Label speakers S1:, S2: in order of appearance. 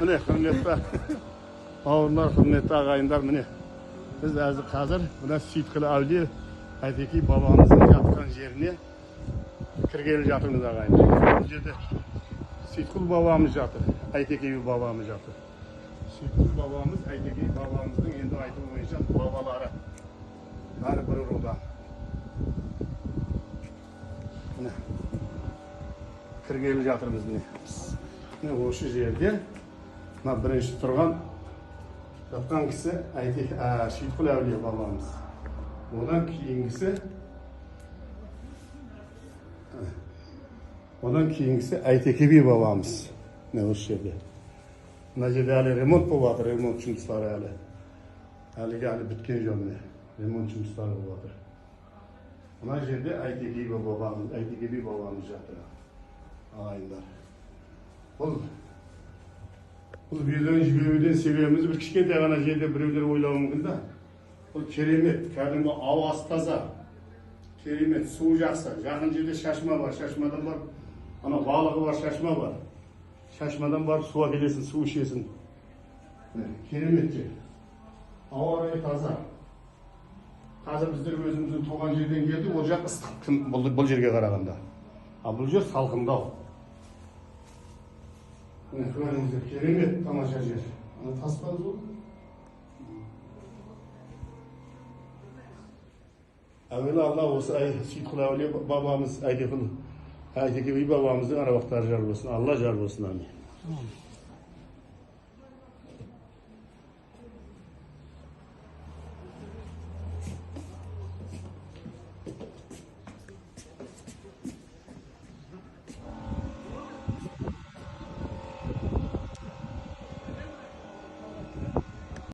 S1: Mine hürmetli ağırlar, hürmetli ağayınlar mine. Biz қазір mine Sütkülü Avliye Ayteki babamızın yatkan yerine kirgeli жатырмыз ağayınlar. Bu жерде Sütkül babamız жатыр, Ayteki babamız жатыр. Sütkül babamız, Ayteki babamızın endi айтуы бойынша babaları. Bari bir rudan. Mine kirgeli жатырмыз mine. Mine осы жерде мына бірінші тұрған жатқан кісі Sütkül Avliye babamыз. Одан кейінгісі Ayteki би babamыз. Міне осы жерде. Мына жерде әлі ремонт болып жатыр, ремонт жұмыстары әлі. Әлі біткен жоқ міне. Ремонт жұмыстары болып жатыр. Мына жерде Ayteki би babamız жатыр. Ағайындар. Бұл видеоны жіберудің себебіміз бір кішкентай ғана жерде біреулер ойлауы мүмкін да. Бұл керемет, кәдімгі ауасы таза. Керемет, су жақсы. Жақын жерде шашма бар, шашмадан бар. Ана балығы бар, шашма бар. Шашмадан барып суға келесің, су ішесің. Керемет жер. Ауа райы таза. Қазір біздер өзіміздің туған жерден келді, ол жақ ыстық бұл жерге қарағанда. А бұл жер салқындау. Көріңіздер, керемет, тамаша жер. Ана таспан жол. Әуелі Алла осы Sütkül Avliye babamız, Ayteki би babamыздың арабақтары жар болсын. Алла жар болсын. Амин.